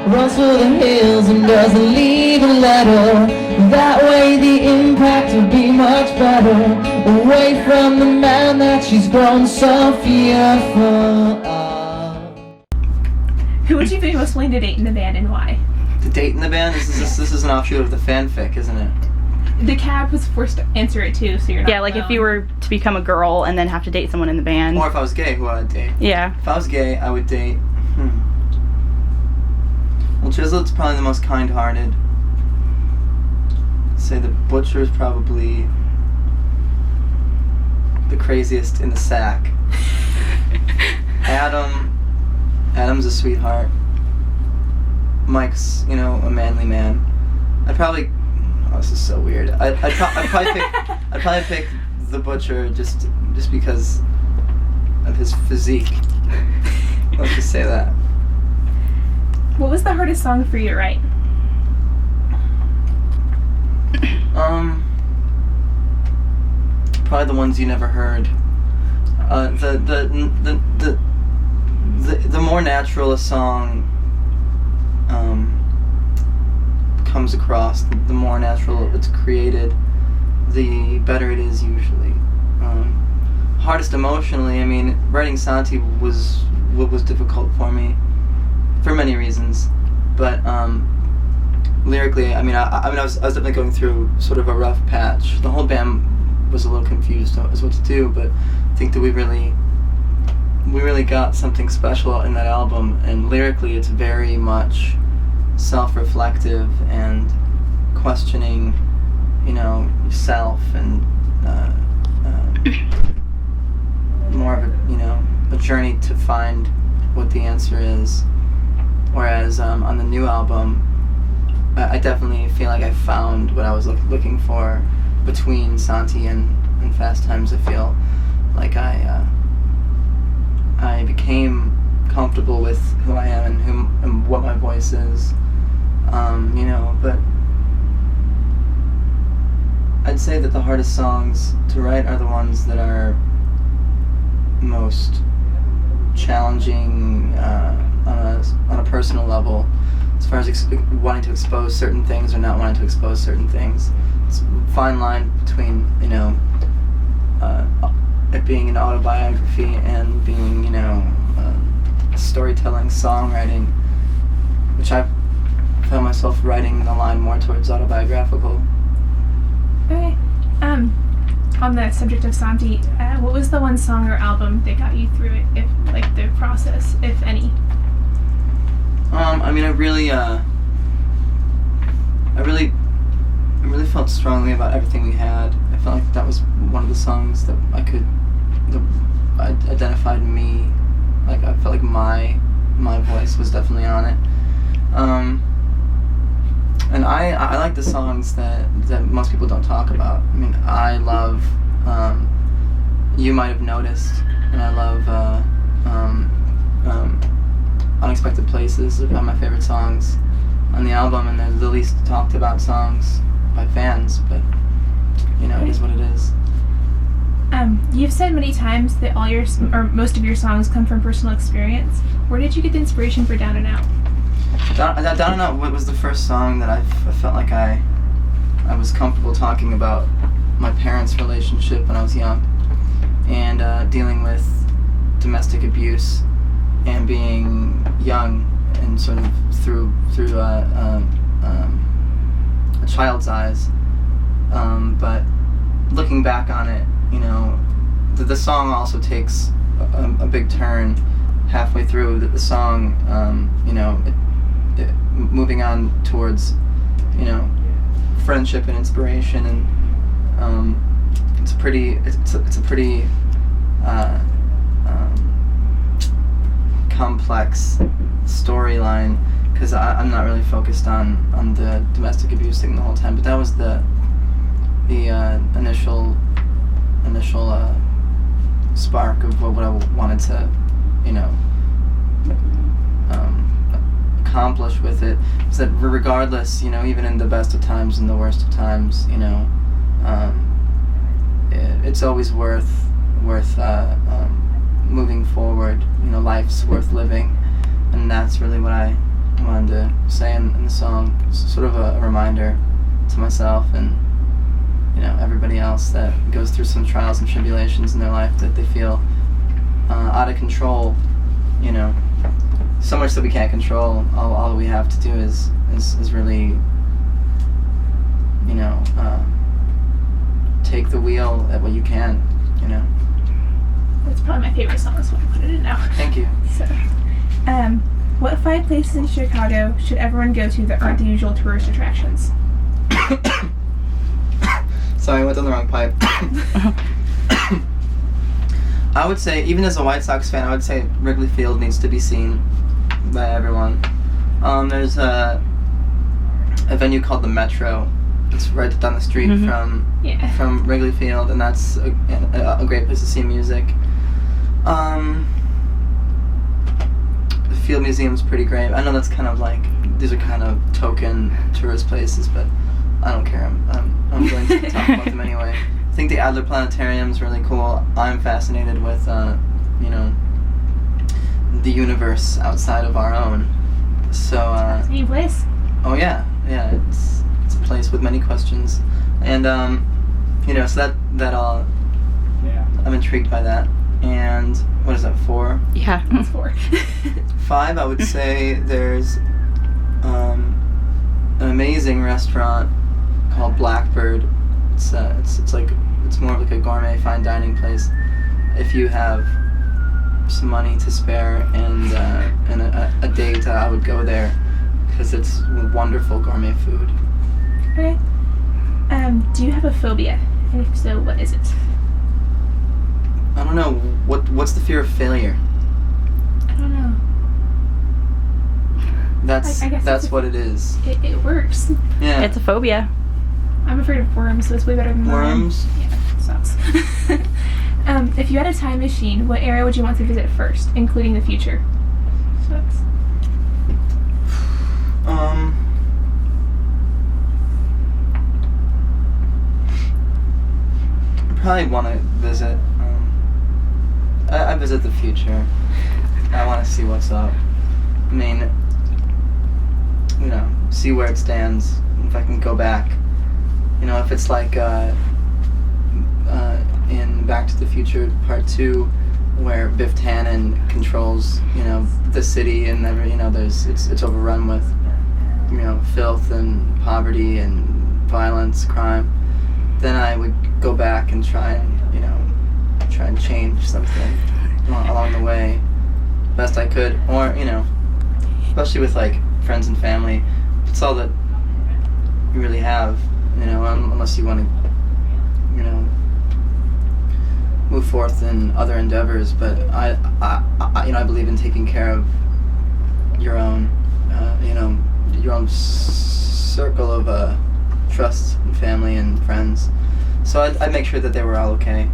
runs for the hills and doesn't leave a letter. That way the impact will be much better, away from the man that she's grown so fearful of. Who would you be most willing to date in the band and why? To date in the band? This is an offshoot of the fanfic, isn't it? The cab was forced to answer it too, so you're not like alone. if you were to become a girl and then have to date someone in the band. Or if I was gay, who would I date? Yeah. If I was gay, I would date... Well, Chiseled's probably the most kind-hearted. I'd say the Butcher is probably the craziest in the sack. Adam's a sweetheart. Mike's, a manly man. I'd probably... Oh, this is so weird. I'd probably pick the Butcher just because of his physique. Let's just say that. What was the hardest song for you to write? Probably the ones you never heard. The more natural a song comes across, the more natural it's created, the better it is usually. Hardest emotionally, writing Santi was difficult for me for many reasons, but lyrically, I was definitely going through sort of a rough patch. The whole band was a little confused as what to do, but I think that we really got something special in that album, and lyrically it's very much self-reflective and questioning, yourself, and more of a journey to find what the answer is. Whereas on the new album, I definitely feel like I found what I was looking for between Santi and Fast Times. I feel like I became comfortable with who I am and what my voice is, but I'd say that the hardest songs to write are the ones that are most challenging on a personal level, as far as wanting to expose certain things or not wanting to expose certain things. It's a fine line between it being an autobiography and being storytelling, songwriting, which I found myself writing the line more towards autobiographical. Okay. On the subject of Santi, what was the one song or album that got you through it, the process, if any? I really felt strongly about everything we had. I felt like that was one of the songs that identified me. Like, I felt like my voice was definitely on it. And I like the songs that most people don't talk about. I love You Might Have Noticed, and I love Unexpected Places. Are my favorite songs on the album, and they're the least talked about songs by fans, but it is what it is. You've said many times that most of your songs come from personal experience. Where did you get the inspiration for Down and Out? Down and Out was the first song that I felt like I was comfortable talking about my parents' relationship when I was young, and dealing with domestic abuse, and being young and sort of through a child's eyes. But looking back on it, the song also takes a big turn halfway through. The song, moving on towards, friendship and inspiration, and it's a pretty complex storyline, because I'm not really focused on the domestic abuse thing the whole time, but that was the initial spark of what I wanted to accomplish with it. Is that regardless, even in the best of times and the worst of times, it's always worth moving forward. Life's worth living, and that's really what I I wanted to say in the song. It's sort of a reminder to myself and, you know, everybody else that goes through some trials and tribulations in their life that they feel out of control, you know, so much that we can't control. All we have to do is really, you know, take the wheel at what you can, you know. That's probably my favorite song, so I put it in now. Thank you. So, what 5 places in Chicago should everyone go to that aren't the usual tourist attractions? Sorry, I went down the wrong pipe. I would say, even as a White Sox fan, I would say Wrigley Field needs to be seen by everyone. There's a venue called the Metro. It's right down the street from Wrigley Field, and that's a great place to see music. The Field Museum's pretty great. I know that's kind of like, these are kind of token tourist places, but I don't care. I'm going to talk about them anyway. I think the Adler Planetarium's really cool. I'm fascinated with, you know, the universe outside of our own. So, Any place? oh yeah, it's a place with many questions, and you know, so that all, I'm intrigued by that. And what is that, 4? Yeah. That's 4. 5, I would say there's an amazing restaurant called Blackbird. It's like, it's more of like a gourmet fine dining place. If you have some money to spare and a date, I would go there because it's wonderful gourmet food. Okay. Do you have a phobia? And if so, what is it? I don't know. What's the fear of failure? I don't know. That's I guess that's what it is. It works. Yeah. It's a phobia. I'm afraid of worms, so it's way better than mine. Worms? Yeah, sucks. If you had a time machine, what era would you want to visit first, including the future? Sucks. I probably want to visit. I visit the future. I want to see what's up. I mean, you know, see where it stands. If I can go back, you know, if it's like in Back to the Future Part 2, where Biff Tannen controls, you know, the city, and then, you know, it's overrun with, you know, filth and poverty and violence, crime, then I would go back and try and change something along the way, best I could. Or, you know, especially with like friends and family, it's all that you really have, you know, unless you want to, you know, move forth in other endeavors. But I you know, I believe in taking care of your own, you know, your own circle of trust and family and friends. So I'd make sure that they were all okay.